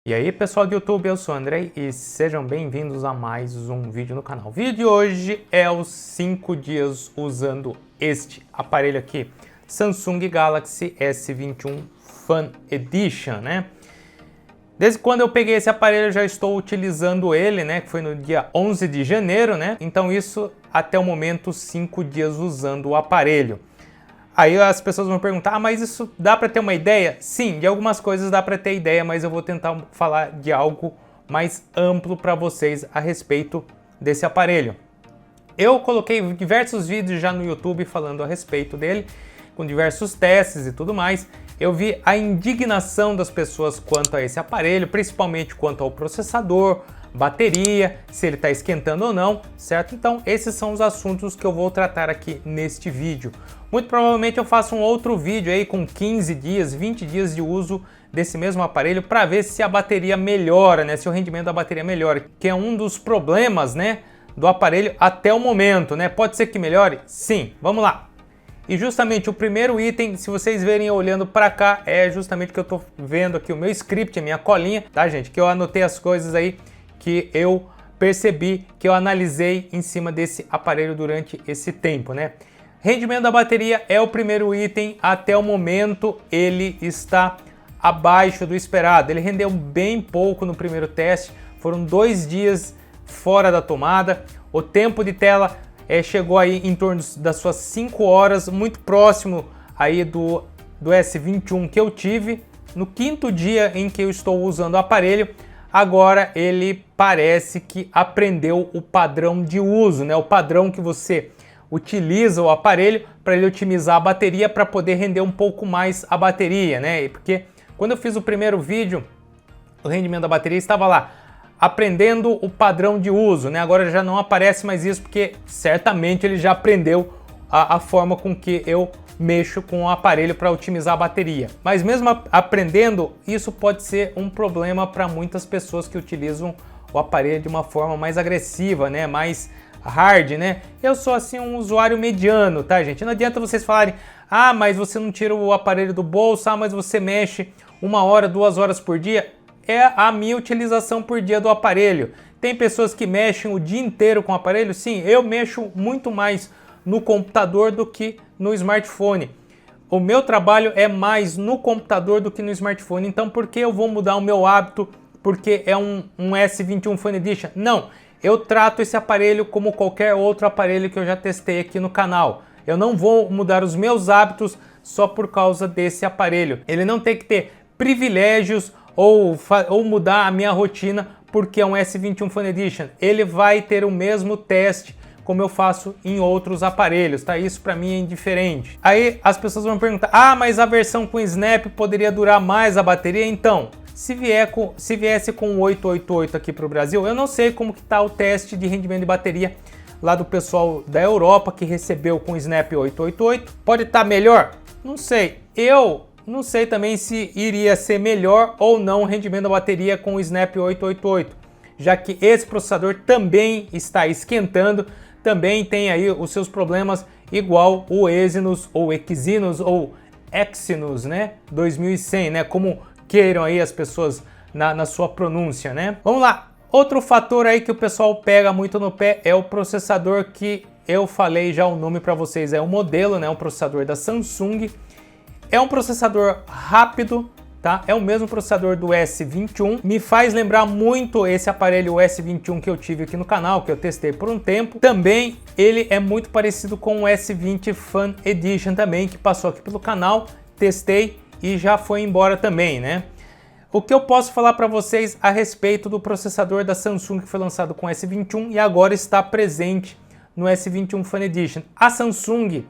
E aí pessoal do YouTube, eu sou o Andrei e sejam bem-vindos a mais um vídeo no canal. O vídeo de hoje é os 5 dias usando este aparelho aqui, Samsung Galaxy S21 Fan Edition, né? Desde quando eu peguei esse aparelho eu já estou utilizando ele, né? Que foi no dia 11 de janeiro, né? Então isso até o momento 5 dias usando o aparelho. Aí as pessoas vão perguntar, mas isso dá para ter uma ideia? Sim, de algumas coisas dá para ter ideia, mas eu vou tentar falar de algo mais amplo para vocês a respeito desse aparelho. Eu coloquei diversos vídeos já no YouTube falando a respeito dele, com diversos testes e tudo mais. Eu vi a indignação das pessoas quanto a esse aparelho, principalmente quanto ao processador, bateria, se ele está esquentando ou não, certo? Então esses são os assuntos que eu vou tratar aqui neste vídeo. Muito provavelmente eu faço um outro vídeo aí com 15 dias, 20 dias de uso desse mesmo aparelho para ver se a bateria melhora, né? Se o rendimento da bateria melhora, que é um dos problemas, né, do aparelho até o momento, né? Pode ser que melhore? Sim, vamos lá. E justamente o primeiro item, se vocês verem olhando para cá, é justamente que eu tô vendo aqui o meu script, a minha colinha, tá gente? Que eu anotei as coisas aí que eu percebi, que eu analisei em cima desse aparelho durante esse tempo, né? Rendimento da bateria é o primeiro item, até o momento ele está abaixo do esperado. Ele rendeu bem pouco no primeiro teste, foram 2 dias fora da tomada, o tempo de tela chegou aí em torno das suas 5 horas, muito próximo aí do S21 que eu tive. No 5º dia em que eu estou usando o aparelho, agora ele parece que aprendeu o padrão de uso, né? O padrão que você utiliza o aparelho para ele otimizar a bateria para poder render um pouco mais a bateria, né? Porque quando eu fiz o primeiro vídeo, o rendimento da bateria estava lá, aprendendo o padrão de uso, né? Agora já não aparece mais isso porque certamente ele já aprendeu a forma com que eu mexo com o aparelho para otimizar a bateria. Mas mesmo aprendendo, isso pode ser um problema para muitas pessoas que utilizam o aparelho de uma forma mais agressiva, né? Mais hard, né? Eu sou assim um usuário mediano, tá gente? Não adianta vocês falarem, ah, mas você não tira o aparelho do bolso, ah, mas você mexe 1 hora, 2 horas por dia. É a minha utilização por dia do aparelho. Tem pessoas que mexem o dia inteiro com o aparelho? Sim, eu mexo muito mais no computador do que no smartphone. O meu trabalho é mais no computador do que no smartphone. Então por que eu vou mudar o meu hábito porque é um S21 Fan Edition? Não, eu trato esse aparelho como qualquer outro aparelho que eu já testei aqui no canal. Eu não vou mudar os meus hábitos só por causa desse aparelho. Ele não tem que ter privilégios ou mudar a minha rotina porque é um S21 Fan Edition. Ele vai ter o mesmo teste como eu faço em outros aparelhos, tá? Isso para mim é indiferente. Aí as pessoas vão perguntar, ah, mas a versão com Snap poderia durar mais a bateria? Então, se viesse com o 888 aqui para o Brasil, eu não sei como que tá o teste de rendimento de bateria lá do pessoal da Europa que recebeu com o Snap 888. Pode estar melhor? Não sei. Eu não sei também se iria ser melhor ou não o rendimento da bateria com o Snap 888, já que esse processador também está esquentando, também tem aí os seus problemas igual o Exynos ou Exynos ou Exynos, né? 2100, né? Como queiram aí as pessoas na sua pronúncia, né? Vamos lá. Outro fator aí que o pessoal pega muito no pé é o processador, que eu falei já o nome para vocês, é o modelo, né? Um processador da Samsung. É um processador rápido, tá? É o mesmo processador do S21. Me faz lembrar muito esse aparelho S21 que eu tive aqui no canal, que eu testei por um tempo. Também ele é muito parecido com o S20 Fan Edition também, que passou aqui pelo canal, testei e já foi embora também, né? O que eu posso falar para vocês a respeito do processador da Samsung que foi lançado com o S21 e agora está presente no S21 Fan Edition. A Samsung,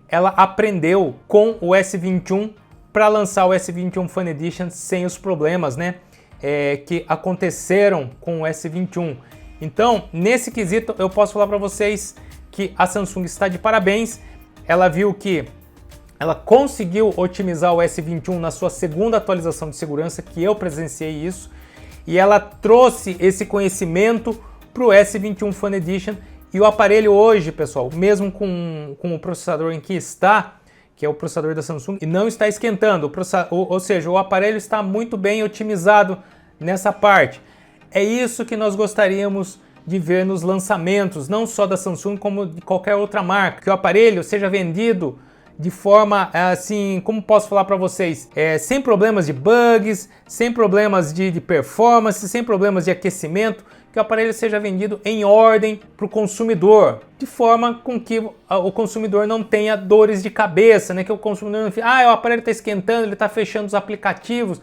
ela aprendeu com o S21 para lançar o S21 Fan Edition sem os problemas, né, que aconteceram com o S21. Então, nesse quesito, eu posso falar para vocês que a Samsung está de parabéns. Ela viu que ela conseguiu otimizar o S21 na sua 2ª atualização de segurança, que eu presenciei isso, e ela trouxe esse conhecimento para o S21 Fan Edition. E o aparelho hoje, pessoal, mesmo com o processador em que está, que é o processador da Samsung, e não está esquentando, ou seja, o aparelho está muito bem otimizado nessa parte. É isso que nós gostaríamos de ver nos lançamentos, não só da Samsung como de qualquer outra marca, que o aparelho seja vendido de forma assim, como posso falar para vocês, sem problemas de bugs, sem problemas de performance, sem problemas de aquecimento, que o aparelho seja vendido em ordem para o consumidor, de forma com que o consumidor não tenha dores de cabeça, né? Que o consumidor não fique, o aparelho está esquentando, ele está fechando os aplicativos,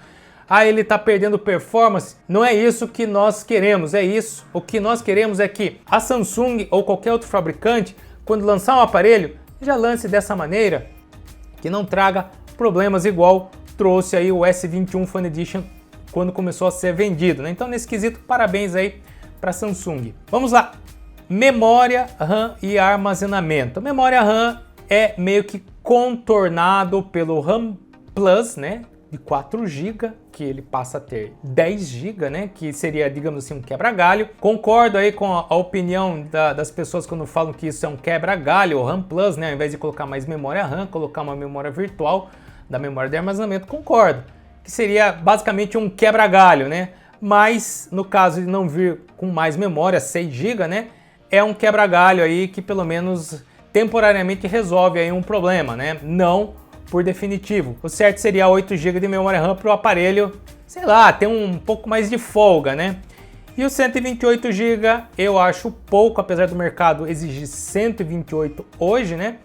ele está perdendo performance. Não é isso que nós queremos, é isso. O que nós queremos é que a Samsung ou qualquer outro fabricante, quando lançar um aparelho, já lance dessa maneira, que não traga problemas igual trouxe aí o S21 Fan Edition quando começou a ser vendido, né? Então, nesse quesito, parabéns aí para Samsung. Vamos lá, memória RAM e armazenamento. A memória RAM é meio que contornado pelo RAM Plus, né, de 4 GB, que ele passa a ter 10 GB, né, que seria, digamos assim, um quebra-galho. Concordo aí com a opinião das pessoas quando falam que isso é um quebra-galho, o RAM Plus, né, ao invés de colocar mais memória RAM, colocar uma memória virtual da memória de armazenamento, concordo, que seria basicamente um quebra-galho, né? Mas no caso de não vir com mais memória, 6 GB, né, é um quebra-galho aí que pelo menos temporariamente resolve aí um problema, né? Não por definitivo. O certo seria 8 GB de memória RAM para o aparelho, sei lá, ter um pouco mais de folga, né? E o 128 GB eu acho pouco, apesar do mercado exigir 128 hoje, né?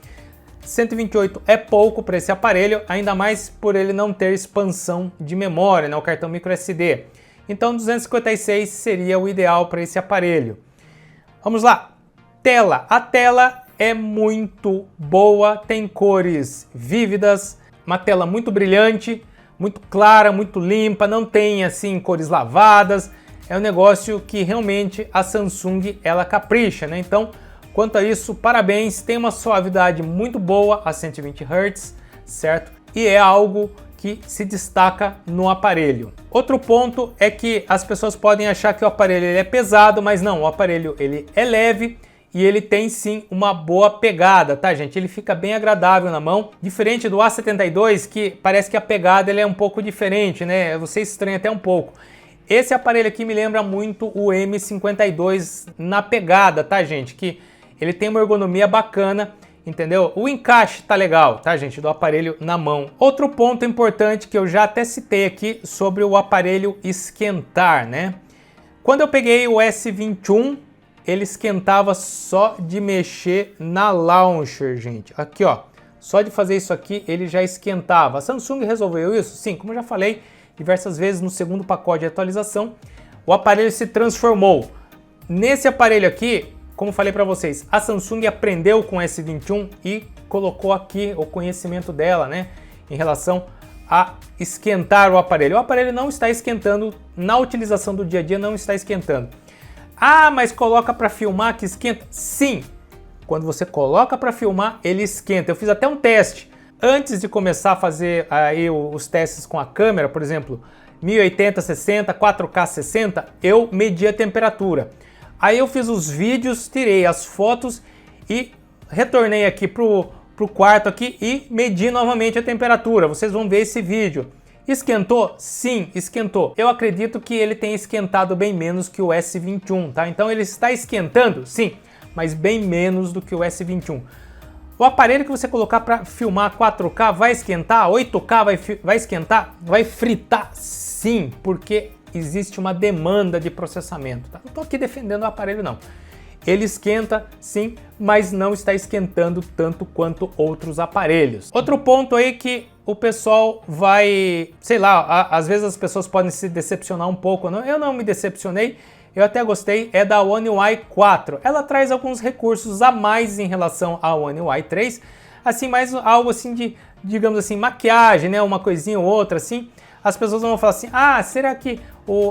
128 é pouco para esse aparelho, ainda mais por ele não ter expansão de memória, né? O cartão microSD. Então 256 seria o ideal para esse aparelho. Vamos lá, tela. A tela é muito boa, tem cores vívidas, uma tela muito brilhante, muito clara, muito limpa, não tem assim cores lavadas. É um negócio que realmente a Samsung ela capricha, né? Então, quanto a isso, parabéns, tem uma suavidade muito boa a 120 Hz, certo? E é algo que se destaca no aparelho. Outro ponto é que as pessoas podem achar que o aparelho ele é pesado, mas não, o aparelho ele é leve e ele tem sim uma boa pegada, tá, gente? Ele fica bem agradável na mão, diferente do A72, que parece que a pegada ele é um pouco diferente, né? Você estranha até um pouco. Esse aparelho aqui me lembra muito o M52 na pegada, tá, gente? Que ele tem uma ergonomia bacana, entendeu? O encaixe tá legal, tá, gente? Do aparelho na mão. Outro ponto importante que eu já até citei aqui sobre o aparelho esquentar, né? Quando eu peguei o S21, ele esquentava só de mexer na launcher, gente. Aqui, ó. Só de fazer isso aqui, ele já esquentava. A Samsung resolveu isso? Sim, como eu já falei diversas vezes no segundo pacote de atualização, o aparelho se transformou. Nesse aparelho aqui, como falei para vocês, a Samsung aprendeu com o S21 e colocou aqui o conhecimento dela, né, em relação a esquentar o aparelho. O aparelho não está esquentando, na utilização do dia a dia não está esquentando. Ah, mas coloca para filmar que esquenta? Sim, quando você coloca para filmar, ele esquenta. Eu fiz até um teste. Antes de começar a fazer aí os testes com a câmera, por exemplo, 1080, 60, 4K 60, eu medi a temperatura. Aí eu fiz os vídeos, tirei as fotos e retornei aqui pro quarto aqui e medi novamente a temperatura. Vocês vão ver esse vídeo. Esquentou? Sim, esquentou. Eu acredito que ele tenha esquentado bem menos que o S21, tá? Então ele está esquentando? Sim, mas bem menos do que o S21. O aparelho que você colocar para filmar 4K vai esquentar? 8K vai esquentar? Vai fritar? Sim, porque existe uma demanda de processamento. Tá? Não estou aqui defendendo o aparelho, não. Ele esquenta, sim, mas não está esquentando tanto quanto outros aparelhos. Outro ponto aí que o pessoal vai, sei lá, às vezes as pessoas podem se decepcionar um pouco. Eu não me decepcionei. Eu até gostei, é da One UI 4. Ela traz alguns recursos a mais em relação à One UI 3, assim, mais algo assim de, digamos assim, maquiagem, né? Uma coisinha ou outra, assim. As pessoas vão falar assim, será que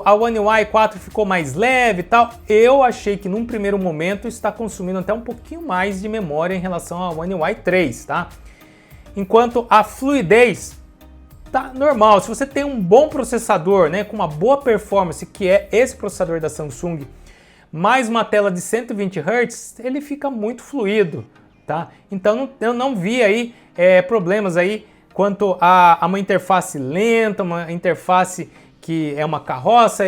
a One UI 4 ficou mais leve e tal? Eu achei que num primeiro momento está consumindo até um pouquinho mais de memória em relação à One UI 3, tá? Enquanto a fluidez tá normal. Se você tem um bom processador, né, com uma boa performance, que é esse processador da Samsung, mais uma tela de 120 Hz, ele fica muito fluido, tá? Então eu não vi aí problemas aí quanto a uma interface lenta, uma interface que é uma carroça,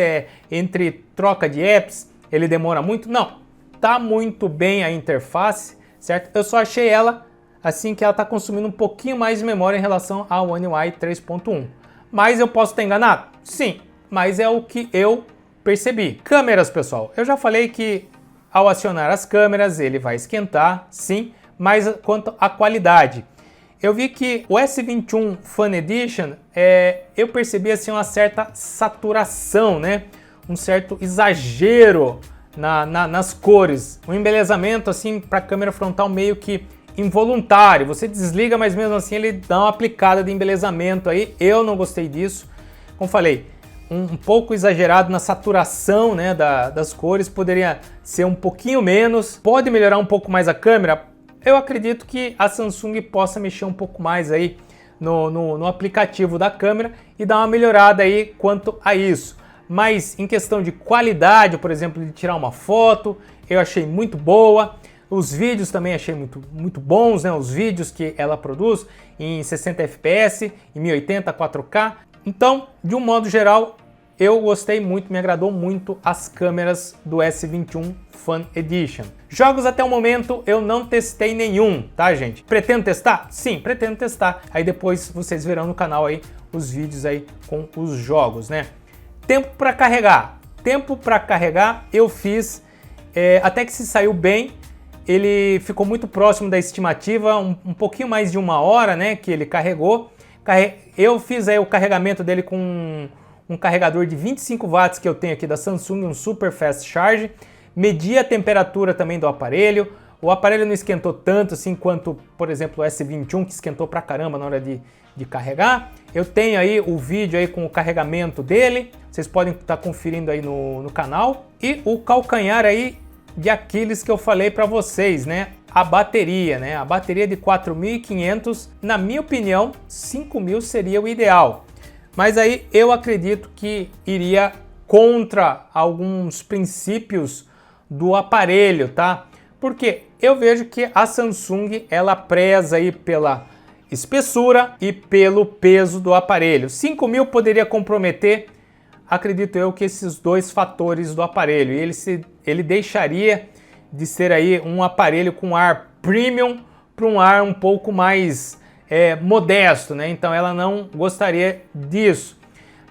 entre troca de apps, ele demora muito. Não, tá muito bem a interface, certo? Eu só achei ela assim que ela está consumindo um pouquinho mais de memória em relação ao One UI 3.1. Mas eu posso estar enganado? Sim, mas é o que eu percebi. Câmeras, pessoal, eu já falei que ao acionar as câmeras ele vai esquentar, sim, mas quanto à qualidade, eu vi que o S21 Fan Edition, eu percebi assim uma certa saturação, né? Um certo exagero nas cores, um embelezamento assim para a câmera frontal meio que involuntário. Você desliga, mas mesmo assim ele dá uma aplicada de embelezamento aí. Eu não gostei disso. Como falei, um pouco exagerado na saturação, né, das cores, poderia ser um pouquinho menos. Pode melhorar um pouco mais a câmera? Eu acredito que a Samsung possa mexer um pouco mais aí no aplicativo da câmera e dar uma melhorada aí quanto a isso. Mas em questão de qualidade, por exemplo, de tirar uma foto, eu achei muito boa. Os vídeos também achei muito bons, né? Os vídeos que ela produz em 60 fps, em 1080, 4K. Então, de um modo geral, eu gostei muito, me agradou muito as câmeras do S21 Fan Edition. Jogos até o momento eu não testei nenhum, tá, gente? Pretendo testar? Sim, pretendo testar. Aí depois vocês verão no canal aí os vídeos aí com os jogos, né? Tempo para carregar. Tempo para carregar eu fiz, até que se saiu bem. Ele ficou muito próximo da estimativa, um pouquinho mais de 1 hora, né, que ele carregou. Eu fiz aí o carregamento dele com um carregador de 25 watts que eu tenho aqui da Samsung, um Super Fast Charge. Medi a temperatura também do aparelho. O aparelho não esquentou tanto assim quanto, por exemplo, o S21, que esquentou pra caramba na hora de carregar. Eu tenho aí o vídeo aí com o carregamento dele. Vocês podem estar conferindo aí no canal. E o calcanhar aí de Aquiles que eu falei para vocês, né? A bateria, né? A bateria de 4.500, na minha opinião, 5.000 seria o ideal. Mas aí eu acredito que iria contra alguns princípios do aparelho, tá? Porque eu vejo que a Samsung, ela preza aí pela espessura e pelo peso do aparelho. 5.000 poderia comprometer, acredito eu, que esses dois fatores do aparelho. E ele deixaria de ser aí um aparelho com ar premium para um ar um pouco mais modesto, né? Então ela não gostaria disso.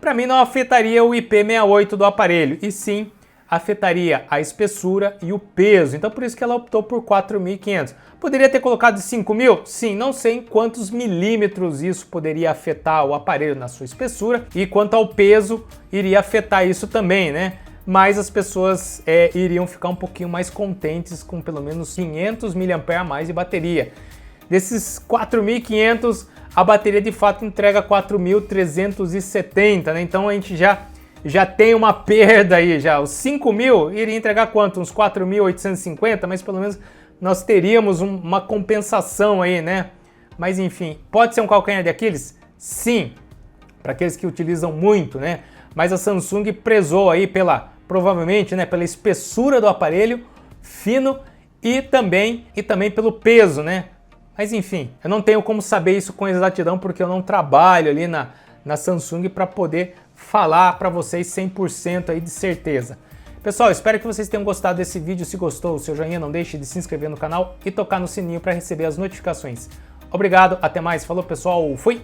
Para mim não afetaria o IP68 do aparelho, e sim afetaria a espessura e o peso. Então por isso que ela optou por 4.500. Poderia ter colocado 5.000? Sim, não sei em quantos milímetros isso poderia afetar o aparelho na sua espessura, e quanto ao peso iria afetar isso também, né? Mas as pessoas iriam ficar um pouquinho mais contentes com pelo menos 500 mAh a mais de bateria. Desses 4.500, a bateria de fato entrega 4.370, né? Então a gente já tem uma perda aí já. Os 5.000 iria entregar quanto? Uns 4.850, mas pelo menos nós teríamos uma compensação aí, né? Mas enfim, pode ser um calcanhar de Aquiles? Sim, para aqueles que utilizam muito, né? Mas a Samsung prezou aí provavelmente, né, pela espessura do aparelho, fino, e também pelo peso, né? Mas enfim, eu não tenho como saber isso com exatidão porque eu não trabalho ali na Samsung para poder falar para vocês 100% aí de certeza. Pessoal, espero que vocês tenham gostado desse vídeo. Se gostou, o seu joinha, não deixe de se inscrever no canal e tocar no sininho para receber as notificações. Obrigado, até mais, falou pessoal, fui!